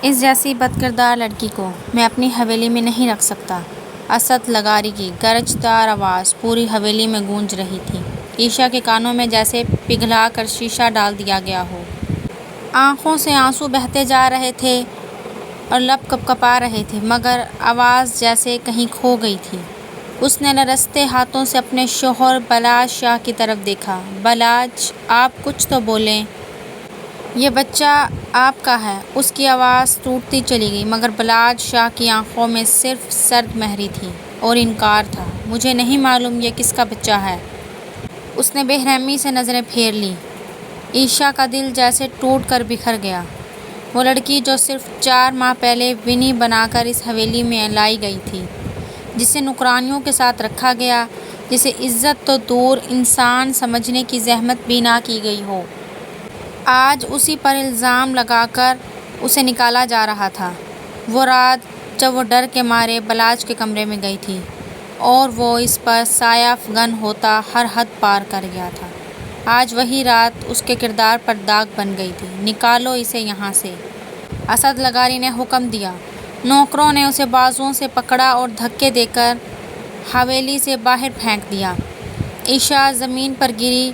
اس جیسی بد کردار لڑکی کو میں اپنی حویلی میں نہیں رکھ سکتا۔ اسد لغاری کی گرجدار آواز پوری حویلی میں گونج رہی تھی۔ عائشہ کے کانوں میں جیسے پگھلا کر شیشہ ڈال دیا گیا ہو۔ آنکھوں سے آنسو بہتے جا رہے تھے اور لب کپکپا رہے تھے، مگر آواز جیسے کہیں کھو گئی تھی۔ اس نے لرزتے ہاتھوں سے اپنے شوہر بلاج شاہ کی طرف دیکھا۔ بلاج، آپ کچھ تو بولیں۔ یہ بچہ آپ کا ہے۔ اس کی آواز ٹوٹتی چلی گئی، مگر بلاج شاہ کی آنکھوں میں صرف سرد مہری تھی اور انکار تھا۔ مجھے نہیں معلوم یہ کس کا بچہ ہے۔ اس نے بے رحمی سے نظریں پھیر لیں۔ عائشہ کا دل جیسے ٹوٹ کر بکھر گیا۔ وہ لڑکی جو صرف 4 ماہ پہلے ونی بنا کر اس حویلی میں لائی گئی تھی، جسے نوکرانیوں کے ساتھ رکھا گیا، جسے عزت تو دور انسان سمجھنے کی زحمت بھی نہ کی گئی ہو، آج اسی پر الزام لگا کر اسے نکالا جا رہا تھا۔ وہ رات جب وہ ڈر کے مارے بلاج کے کمرے میں گئی تھی اور وہ اس پر سایہ افگن ہوتا ہر حد پار کر گیا تھا، آج وہی رات اس کے کردار پر داغ بن گئی تھی۔ نکالو اسے یہاں سے، اسد لغاری نے حکم دیا۔ نوکروں نے اسے بازوؤں سے پکڑا اور دھکے دے کر حویلی سے باہر پھینک دیا۔ عائشہ زمین پر گری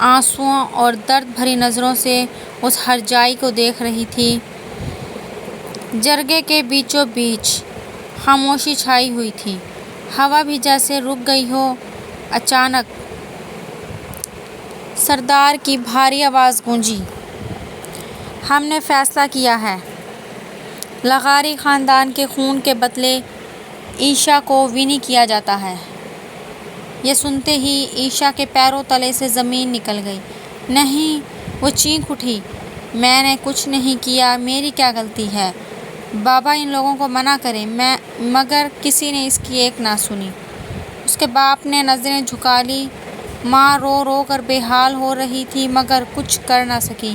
آنسوؤں اور درد بھری نظروں سے اس ہرجائی کو دیکھ رہی تھی۔ جرگے کے بیچوں بیچ خاموشی چھائی ہوئی تھی، ہوا بھی جیسے رک گئی ہو۔ اچانک سردار کی بھاری آواز گونجی، ہم نے فیصلہ کیا ہے، لغاری خاندان کے خون کے بدلے عائشہ کو ونی کیا جاتا ہے۔ یہ سنتے ہی عائشہ کے پیروں تلے سے زمین نکل گئی۔ نہیں، وہ چیخ اٹھی، میں نے کچھ نہیں کیا، میری کیا غلطی ہے؟ بابا ان لوگوں کو منع کریں، مگر کسی نے اس کی ایک نہ سنی۔ اس کے باپ نے نظریں جھکا لیں۔ ماں رو رو کر بے حال ہو رہی تھی، مگر کچھ کر نہ سکی۔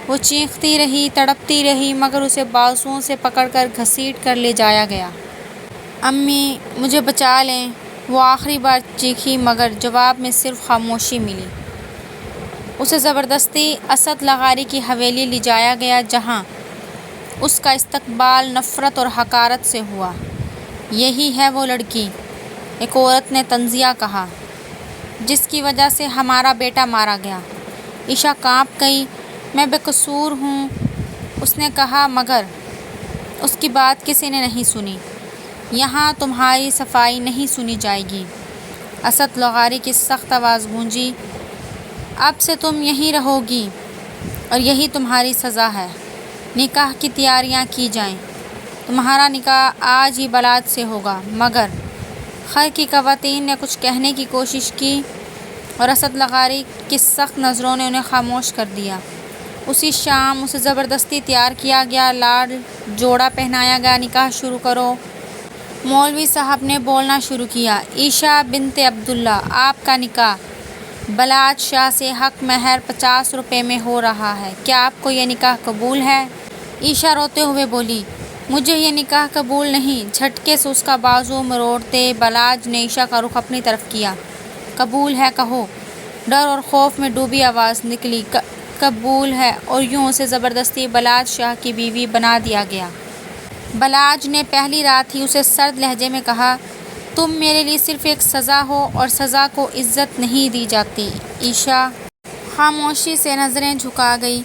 وہ چیختی رہی، تڑپتی رہی، مگر اسے بازوؤں سے پکڑ کر گھسیٹ کر لے جایا گیا۔ امی، مجھے بچا لیں، وہ آخری بار چیخی، مگر جواب میں صرف خاموشی ملی۔ اسے زبردستی اسد لغاری کی حویلی لے جایا گیا، جہاں اس کا استقبال نفرت اور حقارت سے ہوا۔ یہی ہے وہ لڑکی، ایک عورت نے طنزیہ کہا، جس کی وجہ سے ہمارا بیٹا مارا گیا۔ عائشہ کانپ گئی۔ میں بے قصور ہوں، اس نے کہا، مگر اس کی بات کسی نے نہیں سنی۔ یہاں تمہاری صفائی نہیں سنی جائے گی۔ اسد لغاری کی سخت آواز گونجی، اب سے تم یہیں رہو گی اور یہی تمہاری سزا ہے۔ نکاح کی تیاریاں کی جائیں۔ تمہارا نکاح آج ہی بلاج سے ہوگا۔ مگر خر کی خواتین نے کچھ کہنے کی کوشش کی اور اسد لغاری کی سخت نظروں نے انہیں خاموش کر دیا۔ اسی شام اسے زبردستی تیار کیا گیا، لال جوڑا پہنایا گیا۔ نکاح شروع کرو، مولوی صاحب نے بولنا شروع کیا۔ عائشہ بنت عبداللہ، آپ کا نکاح بلاج شاہ سے حق مہر 50 روپے میں ہو رہا ہے، کیا آپ کو یہ نکاح قبول ہے؟ عائشہ روتے ہوئے بولی، مجھے یہ نکاح قبول نہیں۔ جھٹکے سے اس کا بازو مروڑتے بلاج نے عائشہ کا رخ اپنی طرف کیا۔ قبول ہے کہو، ڈر اور خوف میں ڈوبی آواز نکلی۔ قبول ہے، اور یوں اسے زبردستی بلاج شاہ کی بیوی بنا دیا گیا۔ بلاج نے پہلی رات ہی اسے سرد لہجے میں کہا، تم میرے لیے صرف ایک سزا ہو اور سزا کو عزت نہیں دی جاتی۔ عائشہ خاموشی سے نظریں جھکا گئی۔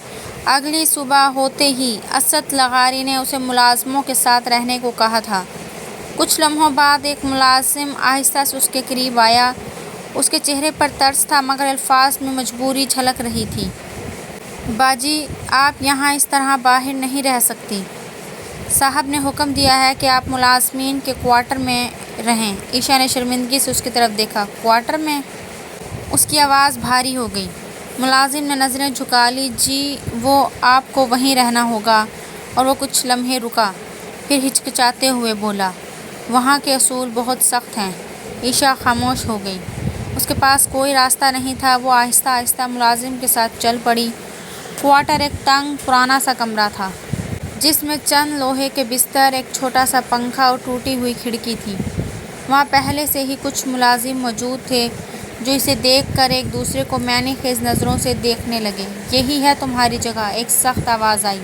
اگلی صبح ہوتے ہی اسد لغاری نے اسے ملازموں کے ساتھ رہنے کو کہا تھا۔ کچھ لمحوں بعد ایک ملازم آہستہ سے اس کے قریب آیا۔ اس کے چہرے پر ترس تھا، مگر الفاظ میں مجبوری جھلک رہی تھی۔ باجی، آپ یہاں اس طرح باہر نہیں رہ سکتی۔ صاحب نے حکم دیا ہے کہ آپ ملازمین کے کوارٹر میں رہیں۔ عائشہ نے شرمندگی سے اس کی طرف دیکھا۔ کوارٹر میں؟ اس کی آواز بھاری ہو گئی۔ ملازم نے نظریں جھکا لی۔ جی، وہ آپ کو وہیں رہنا ہوگا۔ اور وہ کچھ لمحے رکا، پھر ہچکچاتے ہوئے بولا، وہاں کے اصول بہت سخت ہیں۔ عائشہ خاموش ہو گئی۔ اس کے پاس کوئی راستہ نہیں تھا۔ وہ آہستہ آہستہ ملازم کے ساتھ چل پڑی۔ کوارٹر ایک تنگ پرانا سا کمرہ تھا، جس میں چند لوہے کے بستر، ایک چھوٹا سا پنکھا اور ٹوٹی ہوئی کھڑکی تھی۔ وہاں پہلے سے ہی کچھ ملازم موجود تھے، جو اسے دیکھ کر ایک دوسرے کو میانی خیز نظروں سے دیکھنے لگے۔ یہی ہے تمہاری جگہ، ایک سخت آواز آئی۔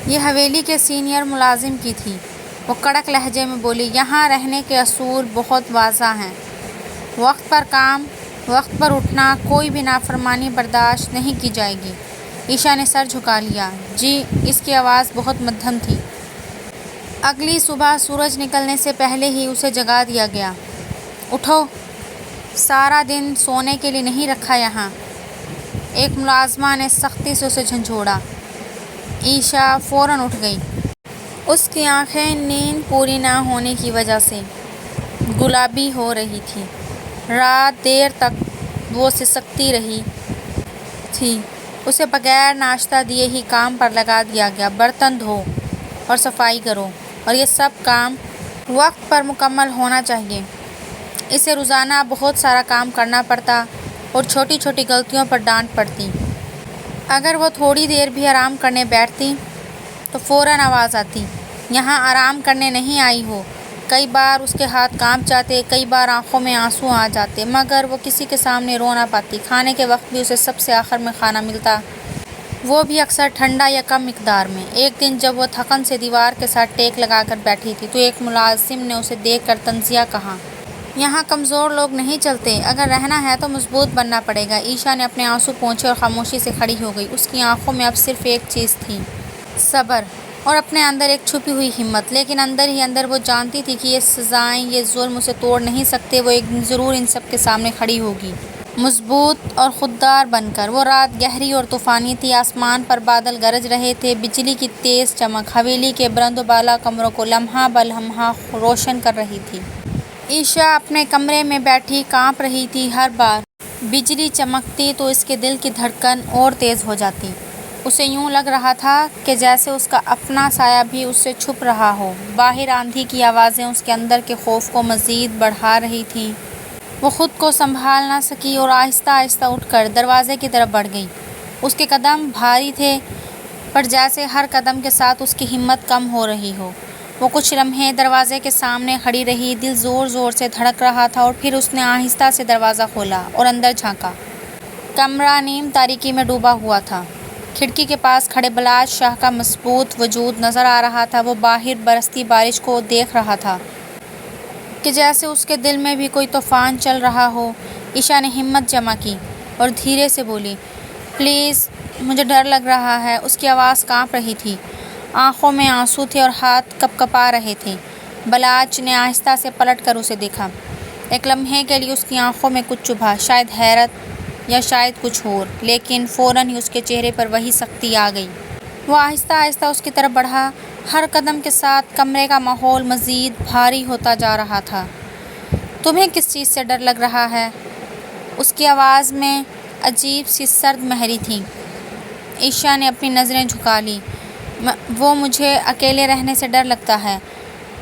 یہ حویلی کے سینئر ملازم کی تھی۔ وہ کڑک لہجے میں بولی، یہاں رہنے کے اصول بہت واضح ہیں، وقت پر کام، وقت پر اٹھنا، کوئی بھی نافرمانی برداشت نہیں کی جائے گی۔ عائشہ نے سر جھکا لیا۔ جی۔ اس کی آواز بہت مدھم تھی۔ اگلی صبح سورج نکلنے سے پہلے ہی اسے جگا دیا گیا۔ اٹھو، سارا دن سونے کے لیے نہیں رکھا یہاں۔ ایک ملازمہ نے سختی سے اسے جھنجھوڑا۔ عائشہ فوراً اٹھ گئی۔ اس کی آنکھیں نیند پوری نہ ہونے کی وجہ سے گلابی ہو رہی تھیں۔ رات دیر تک وہ سسکتی رہی تھی۔ اسے بغیر ناشتہ دیے ہی کام پر لگا دیا گیا۔ برتن دھو اور صفائی کرو، اور یہ سب کام وقت پر مکمل ہونا چاہیے۔ اسے روزانہ بہت سارا کام کرنا پڑتا اور چھوٹی چھوٹی غلطیوں پر ڈانٹ پڑتی۔ اگر وہ تھوڑی دیر بھی آرام کرنے بیٹھتی تو فوراً آواز آتی، یہاں آرام کرنے نہیں آئی ہو۔ کئی بار اس کے ہاتھ کانپ جاتے، کئی بار آنکھوں میں آنسو آ جاتے، مگر وہ کسی کے سامنے رو نہ پاتی۔ کھانے کے وقت بھی اسے سب سے آخر میں کھانا ملتا، وہ بھی اکثر ٹھنڈا یا کم مقدار میں۔ ایک دن جب وہ تھکن سے دیوار کے ساتھ ٹیک لگا کر بیٹھی تھی تو ایک ملازم نے اسے دیکھ کر طنزیہ کہا، یہاں کمزور لوگ نہیں چلتے، اگر رہنا ہے تو مضبوط بننا پڑے گا۔ عائشہ نے اپنے آنسو پونچھے اور خاموشی سے کھڑی ہو گئی۔ اس کی آنکھوں میں اب صرف ایک چیز تھی، صبر، اور اپنے اندر ایک چھپی ہوئی ہمت۔ لیکن اندر ہی اندر وہ جانتی تھی کہ یہ سزائیں، یہ ظلم اسے توڑ نہیں سکتے۔ وہ ایک دن ضرور ان سب کے سامنے کھڑی ہوگی، مضبوط اور خوددار بن کر۔ وہ رات گہری اور طوفانی تھی۔ آسمان پر بادل گرج رہے تھے، بجلی کی تیز چمک حویلی کے بلند و بالا کمروں کو لمحہ بہ لمحہ روشن کر رہی تھی۔ عائشہ اپنے کمرے میں بیٹھی کانپ رہی تھی۔ ہر بار بجلی چمکتی تو اس کے دل کی دھڑکن اور تیز ہو جاتی۔ اسے یوں لگ رہا تھا کہ جیسے اس کا اپنا سایہ بھی اس سے چھپ رہا ہو۔ باہر آندھی کی آوازیں اس کے اندر کے خوف کو مزید بڑھا رہی تھیں۔ وہ خود کو سنبھال نہ سکی اور آہستہ آہستہ اٹھ کر دروازے کی طرف بڑھ گئی۔ اس کے قدم بھاری تھے، پر جیسے ہر قدم کے ساتھ اس کی ہمت کم ہو رہی ہو۔ وہ کچھ لمحے دروازے کے سامنے کھڑی رہی، دل زور زور سے دھڑک رہا تھا، اور پھر اس نے آہستہ سے دروازہ کھولا اور اندر جھانکا۔ کمرہ نیم تاریکی میں ڈوبا ہوا تھا۔ کھڑکی کے پاس کھڑے بلاج شاہ کا مضبوط وجود نظر آ رہا تھا۔ وہ باہر برستی بارش کو دیکھ رہا تھا کہ جیسے اس کے دل میں بھی کوئی طوفان چل رہا ہو۔ عائشہ نے ہمت جمع کی اور دھیرے سے بولی، پلیز، مجھے ڈر لگ رہا ہے۔ اس کی آواز کانپ رہی تھی، آنکھوں میں آنسو تھے اور ہاتھ کپکپا رہے تھے۔ بلاج نے آہستہ سے پلٹ کر اسے دیکھا۔ ایک لمحے کے لیے اس کی آنکھوں میں کچھ چبھا، شاید حیرت یا شاید کچھ اور، لیکن فوراً ہی اس کے چہرے پر وہی سختی آ گئی۔ وہ آہستہ آہستہ اس کی طرف بڑھا۔ ہر قدم کے ساتھ کمرے کا ماحول مزید بھاری ہوتا جا رہا تھا۔ تمہیں کس چیز سے ڈر لگ رہا ہے؟ اس کی آواز میں عجیب سی سرد مہری تھی۔ عائشہ نے اپنی نظریں جھکا لیں۔ وہ مجھے اکیلے رہنے سے ڈر لگتا ہے۔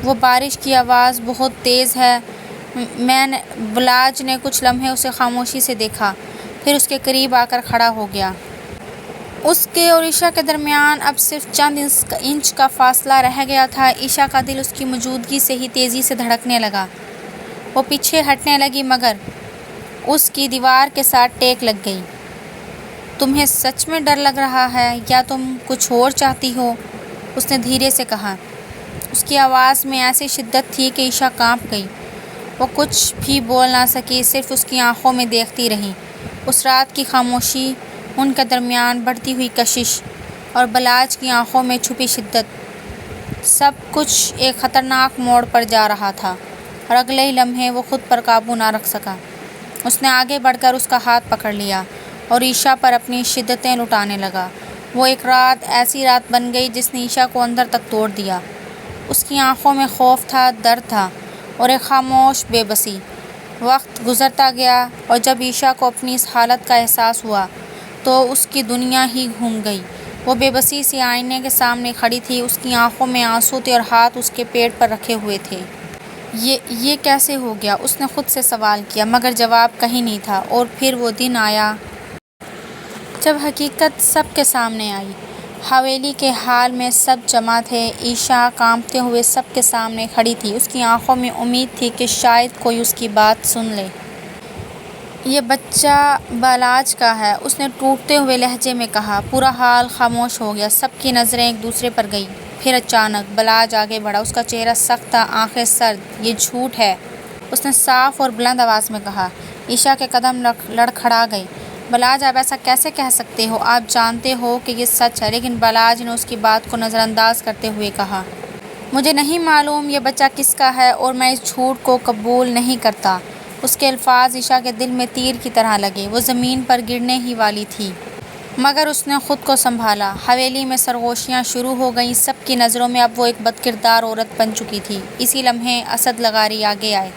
وہ بارش کی آواز بہت تیز ہے۔ بلاج نے کچھ لمحے اسے خاموشی سے دیکھا، پھر اس کے قریب آ کر کھڑا ہو گیا۔ اس کے اور عائشہ کے درمیان اب صرف چند انچ کا فاصلہ رہ گیا تھا۔ عائشہ کا دل اس کی موجودگی سے ہی تیزی سے دھڑکنے لگا۔ وہ پیچھے ہٹنے لگی، مگر اس کی دیوار کے ساتھ ٹیک لگ گئی۔ تمہیں سچ میں ڈر لگ رہا ہے یا تم کچھ اور چاہتی ہو؟ اس نے دھیرے سے کہا۔ اس کی آواز میں ایسی شدت تھی کہ عائشہ کانپ گئی۔ وہ کچھ بھی بول نہ سکی، صرف اس کی آنکھوں میں دیکھتی رہی۔ اس رات کی خاموشی، ان کے درمیان بڑھتی ہوئی کشش، اور بلاج کی آنکھوں میں چھپی شدت، سب کچھ ایک خطرناک موڑ پر جا رہا تھا، اور اگلے ہی لمحے وہ خود پر قابو نہ رکھ سکا۔ اس نے آگے بڑھ کر اس کا ہاتھ پکڑ لیا اور عائشہ پر اپنی شدتیں لٹانے لگا۔ وہ ایک رات ایسی رات بن گئی جس نے عائشہ کو اندر تک توڑ دیا۔ اس کی آنکھوں میں خوف تھا، درد تھا، اور ایک خاموش بے بسی۔ وقت گزرتا گیا، اور جب عائشہ کو اپنی اس حالت کا احساس ہوا تو اس کی دنیا ہی گھوم گئی۔ وہ بے بسی سی آئینے کے سامنے کھڑی تھی، اس کی آنکھوں میں آنسو تھے اور ہاتھ اس کے پیٹ پر رکھے ہوئے تھے۔ یہ کیسے ہو گیا؟ اس نے خود سے سوال کیا، مگر جواب کہیں نہیں تھا۔ اور پھر وہ دن آیا جب حقیقت سب کے سامنے آئی۔ حویلی کے ہال میں سب جمع تھے۔ عائشہ کانپتے ہوئے سب کے سامنے کھڑی تھی۔ اس کی آنکھوں میں امید تھی کہ شاید کوئی اس کی بات سن لے۔ یہ بچہ بالاج کا ہے، اس نے ٹوٹتے ہوئے لہجے میں کہا۔ پورا حال خاموش ہو گیا، سب کی نظریں ایک دوسرے پر گئیں۔ پھر اچانک بالاج آگے بڑھا، اس کا چہرہ سخت تھا، آنکھیں سرد۔ یہ جھوٹ ہے، اس نے صاف اور بلند آواز میں کہا۔ عائشہ کے قدم لڑکھڑا گئے۔ بالاج آپ ایسا کیسے کہہ سکتے ہو؟ آپ جانتے ہو کہ یہ سچ ہے۔ لیکن بالاج نے اس کی بات کو نظر انداز کرتے ہوئے کہا، مجھے نہیں معلوم یہ بچہ کس کا ہے اور میں اس جھوٹ کو قبول نہیں کرتا۔ اس کے الفاظ عائشہ کے دل میں تیر کی طرح لگے۔ وہ زمین پر گرنے ہی والی تھی، مگر اس نے خود کو سنبھالا۔ حویلی میں سرگوشیاں شروع ہو گئیں۔ سب کی نظروں میں اب وہ ایک بدکردار عورت بن چکی تھی۔ اسی لمحے اسد لغاری آگے آئے۔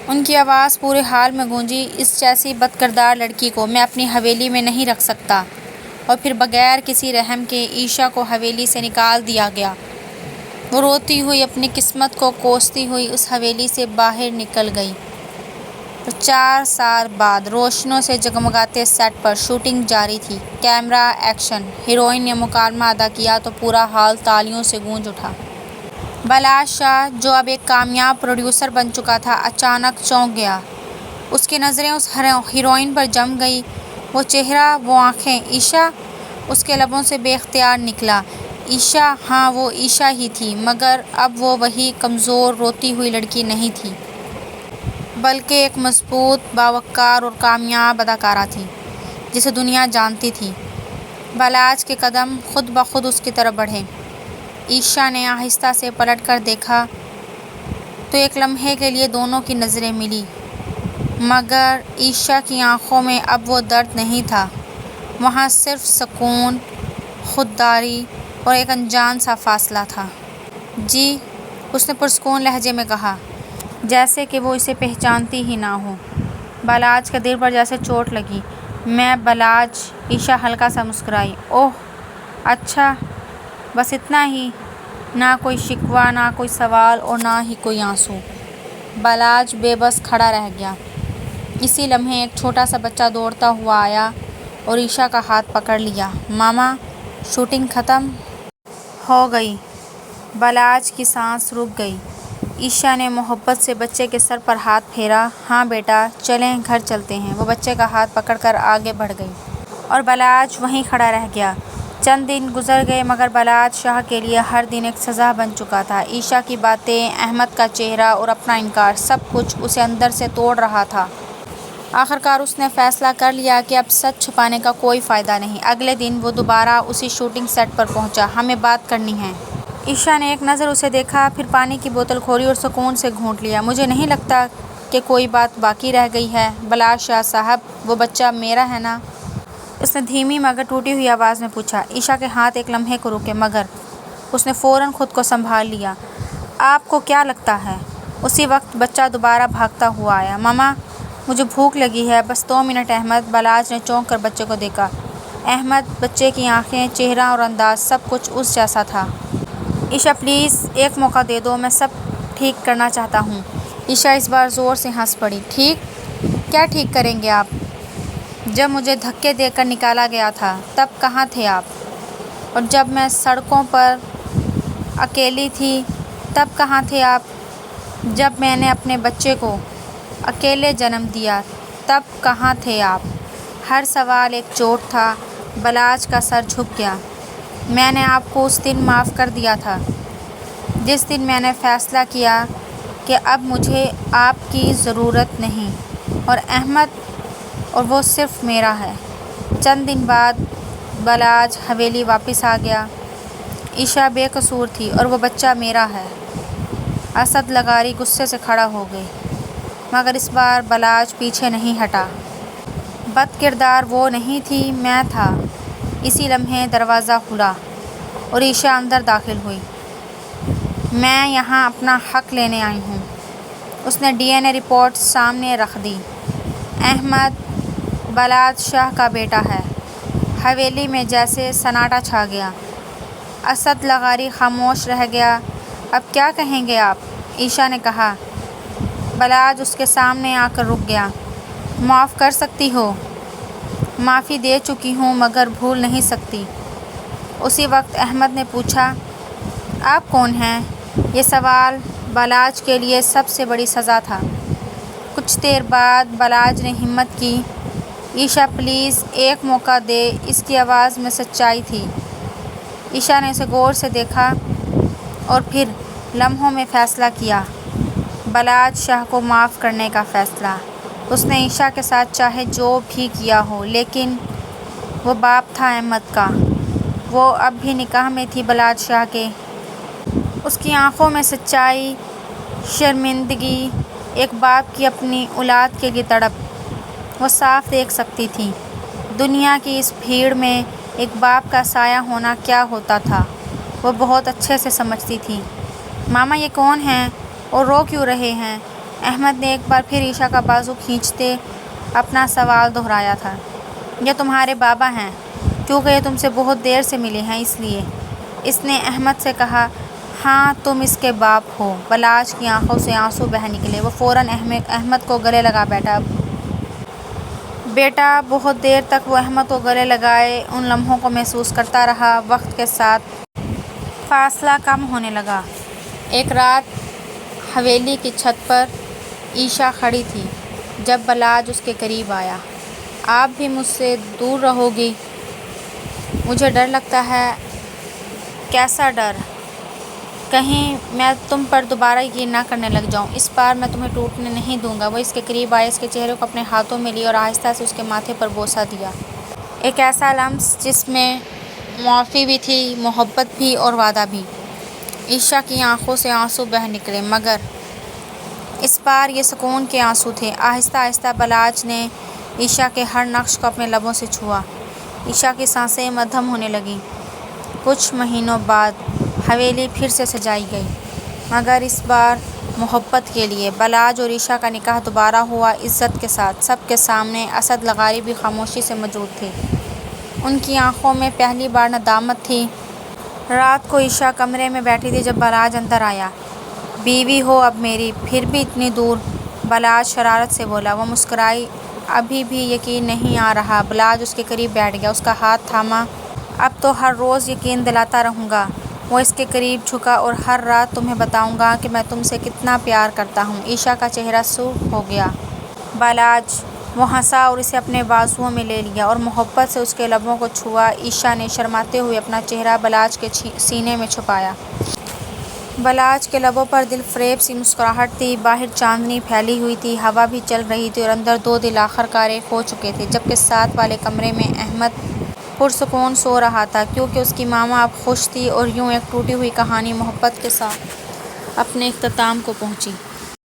ان کی آواز پورے حال میں گونجی، اس جیسی بدکردار لڑکی کو میں اپنی حویلی میں نہیں رکھ سکتا۔ اور پھر بغیر کسی رحم کے عائشہ کو حویلی سے نکال دیا گیا۔ وہ روتی ہوئی، اپنی قسمت کو کوستی ہوئی اس حویلی سے باہر نکل گئی۔ اور 4 سال بعد روشنیوں سے جگمگاتے سیٹ پر شوٹنگ جاری تھی۔ Camera action. ہیروئن نے مکالمہ ادا کیا تو پورا ہال تالیوں سے گونج اٹھا۔ بالاج شاہ، جو اب ایک کامیاب پروڈیوسر بن چکا تھا، اچانک چونک گیا۔ اس کی نظریں اس ہیروئن پر جم گئیں۔ وہ چہرہ، وہ آنکھیں، عائشہ! اس کے لبوں سے بے اختیار نکلا، عائشہ! ہاں، وہ عائشہ ہی تھی، مگر اب وہ وہی کمزور، روتی ہوئی لڑکی نہیں تھی، بلکہ ایک مضبوط، باوقار اور کامیاب اداکارہ تھی، جسے دنیا جانتی تھی۔ بالاج کے قدم خود بخود اس کی طرف بڑھے۔ عائشہ نے آہستہ سے پلٹ کر دیکھا تو ایک لمحے کے لیے دونوں کی نظریں ملیں، مگر عائشہ کی آنکھوں میں اب وہ درد نہیں تھا، وہاں صرف سکون، خودداری اور ایک انجان سا فاصلہ تھا۔ جی، اس نے پرسکون لہجے میں کہا، جیسے کہ وہ اسے پہچانتی ہی نہ ہو۔ بالاج کے دل پر جیسے چوٹ لگی۔ میں بالاج، عائشہ ہلکا سا مسکرائی۔ اوہ، اچھا، بس اتنا ہی؟ نہ کوئی شکوہ، نہ کوئی سوال اور نہ ہی کوئی آنسو؟ بالاج بے بس کھڑا رہ گیا۔ اسی لمحے ایک چھوٹا سا بچہ دوڑتا ہوا آیا اور عائشہ کا ہاتھ پکڑ لیا۔ ماما، شوٹنگ ختم ہو گئی۔ بالاج کی سانس رک گئی۔ عائشہ نے محبت سے بچے کے سر پر ہاتھ پھیرا۔ ہاں بیٹا، چلیں گھر چلتے ہیں۔ وہ بچے کا ہاتھ پکڑ کر آگے بڑھ گئی اور بالاج وہیں کھڑا رہ گیا۔ چند دن گزر گئے، مگر بالاج شاہ کے لیے ہر دن ایک سزا بن چکا تھا۔ عائشہ کی باتیں، احمد کا چہرہ اور اپنا انکار، سب کچھ اسے اندر سے توڑ رہا تھا۔ آخرکار اس نے فیصلہ کر لیا کہ اب سچ چھپانے کا کوئی فائدہ نہیں۔ اگلے دن وہ دوبارہ اسی شوٹنگ سیٹ پر پہنچا۔ ہمیں بات کرنی ہے۔ عائشہ نے ایک نظر اسے دیکھا، پھر پانی کی بوتل کھولی اور سکون سے گھونٹ لیا۔ مجھے نہیں لگتا کہ کوئی بات باقی رہ گئی ہے۔ بالاج شاہ صاحب، وہ بچہ میرا ہے نا؟ اس نے دھیمی مگر ٹوٹی ہوئی آواز میں پوچھا۔ عائشہ کے ہاتھ ایک لمحے کو رکے، مگر اس نے فوراً خود کو سنبھال لیا۔ آپ کو کیا لگتا ہے؟ اسی وقت بچہ دوبارہ بھاگتا ہوا آیا۔ ماما، مجھے بھوک لگی ہے، بس 2 منٹ احمد۔ بالاج نے چونک کر بچے کو دیکھا۔ احمد، بچے کی آنکھیں، چہرہ اور انداز، سب کچھ اس جیسا تھا۔ عائشہ پلیز، ایک موقع دے دو، میں سب ٹھیک کرنا چاہتا ہوں۔ عائشہ اس بار زور سے ہنس پڑی۔ ٹھیک؟ کیا ٹھیک کریں گے آپ؟ جب مجھے دھکے دے کر نکالا گیا تھا، تب کہاں تھے آپ؟ اور جب میں سڑکوں پر اکیلی تھی، تب کہاں تھے آپ؟ جب میں نے اپنے بچے کو اکیلے جنم دیا، تب کہاں تھے آپ؟ ہر سوال ایک چوٹ تھا۔ بالاج کا سر جھک گیا۔ میں نے آپ کو اس دن معاف کر دیا تھا، جس دن میں نے فیصلہ کیا کہ اب مجھے آپ کی ضرورت نہیں، اور احمد، اور وہ صرف میرا ہے۔ چند دن بعد بالاج حویلی واپس آ گیا۔ عائشہ بے قصور تھی اور وہ بچہ میرا ہے۔ اسد لغاری غصے سے کھڑا ہو گئی، مگر اس بار بالاج پیچھے نہیں ہٹا۔ بد کردار وہ نہیں تھی، میں تھا۔ اسی لمحے دروازہ کھلا اور عائشہ اندر داخل ہوئی۔ میں یہاں اپنا حق لینے آئی ہوں۔ اس نے ڈی این اے رپورٹ سامنے رکھ دی۔ احمد بالاج شاہ کا بیٹا ہے۔ حویلی میں جیسے سناٹا چھا گیا۔ اسد لغاری خاموش رہ گیا۔ اب کیا کہیں گے آپ؟ عائشہ نے کہا۔ بالاج اس کے سامنے آ کر رک گیا۔ معاف کر سکتی ہو؟ معافی دے چکی ہوں، مگر بھول نہیں سکتی۔ اسی وقت احمد نے پوچھا، آپ کون ہیں؟ یہ سوال بالاج کے لیے سب سے بڑی سزا تھا۔ کچھ کچھ دیر بعد بلاج نے ہمت کی، عائشہ پلیز ایک موقع دے۔ اس کی آواز میں سچائی تھی۔ عائشہ نے اسے غور سے دیکھا اور پھر لمحوں میں فیصلہ کیا، بلاج شاہ کو معاف کرنے کا فیصلہ۔ اس نے عائشہ کے ساتھ چاہے جو بھی کیا ہو، لیکن وہ باپ تھا احمد کا، وہ اب بھی نکاح میں تھی بلاج شاہ کے۔ اس کی آنکھوں میں سچائی، شرمندگی، ایک باپ کی اپنی اولاد کے لیے تڑپ، وہ صاف دیکھ سکتی تھی۔ دنیا کی اس بھیڑ میں ایک باپ کا سایہ ہونا کیا ہوتا تھا، وہ بہت اچھے سے سمجھتی تھی۔ ماما یہ کون ہیں اور رو کیوں رہے ہیں؟ احمد نے ایک بار پھر عائشہ کا بازو کھینچتے اپنا سوال دہرایا تھا۔ یہ تمہارے بابا ہیں، کیونکہ یہ تم سے بہت دیر سے ملے ہیں اس لیے۔ اس نے احمد سے کہا۔ ہاں تم اس کے باپ ہو۔ بلاج کی آنکھوں سے آنسو بہہ نکلے۔ وہ فوراً احمد کو گلے لگا بیٹھا۔ بیٹا بہت دیر تک وہ احمد کو گلے لگائے ان لمحوں کو محسوس کرتا رہا۔ وقت کے ساتھ فاصلہ کم ہونے لگا۔ ایک رات حویلی کی چھت پر عائشہ کھڑی تھی جب بلاج اس کے قریب آیا۔ آپ بھی مجھ سے دور رہو گی؟ مجھے ڈر لگتا ہے۔ کیسا ڈر؟ کہیں میں تم پر دوبارہ یقین نہ کرنے لگ جاؤں۔ اس بار میں تمہیں ٹوٹنے نہیں دوں گا۔ وہ اس کے قریب آئے، اس کے چہرے کو اپنے ہاتھوں میں لی اور آہستہ سے اس کے ماتھے پر بوسہ دیا۔ ایک ایسا لمس جس میں معافی بھی تھی، محبت بھی اور وعدہ بھی۔ عائشہ کی آنکھوں سے آنسو بہہ نکلے، مگر اس بار یہ سکون کے آنسو تھے۔ آہستہ آہستہ بلاج نے عائشہ کے ہر نقش کو اپنے لبوں سے چھوا۔ عائشہ کی سانسیں مدھم ہونے لگیں۔ کچھ مہینوں بعد حویلی پھر سے سجائی گئی، مگر اس بار محبت کے لیے۔ بلاج اور عائشہ کا نکاح دوبارہ ہوا، عزت کے ساتھ، سب کے سامنے۔ اسد لغاری بھی خاموشی سے موجود تھے۔ ان کی آنکھوں میں پہلی بار ندامت تھی۔ رات کو عائشہ کمرے میں بیٹھی تھی جب بلاج اندر آیا۔ بیوی ہو اب میری، پھر بھی اتنی دور؟ بلاج شرارت سے بولا۔ وہ مسکرائی۔ ابھی بھی یقین نہیں آ رہا؟ بلاج اس کے قریب بیٹھ گیا، اس کا ہاتھ تھاما۔ اب تو ہر روز یقین دلاتا رہوں گا۔ وہ اس کے قریب جھکا۔ اور ہر رات تمہیں بتاؤں گا کہ میں تم سے کتنا پیار کرتا ہوں۔ عائشہ کا چہرہ سرخ ہو گیا۔ بلاج، وہ ہنسا اور اسے اپنے بازوؤں میں لے لیا اور محبت سے اس کے لبوں کو چھوا۔ عائشہ نے شرماتے ہوئے اپنا چہرہ بلاج کے سینے میں چھپایا۔ بلاج کے لبوں پر دل فریب سی مسکراہٹ تھی۔ باہر چاندنی پھیلی ہوئی تھی، ہوا بھی چل رہی تھی اور اندر دو دل آخر کار ایک ہو چکے تھے، جبکہ ساتھ والے کمرے میں احمد پرسکون سو رہا تھا، کیونکہ اس کی ماما اب خوش تھی۔ اور یوں ایک ٹوٹی ہوئی کہانی محبت کے ساتھ اپنے اختتام کو پہنچی۔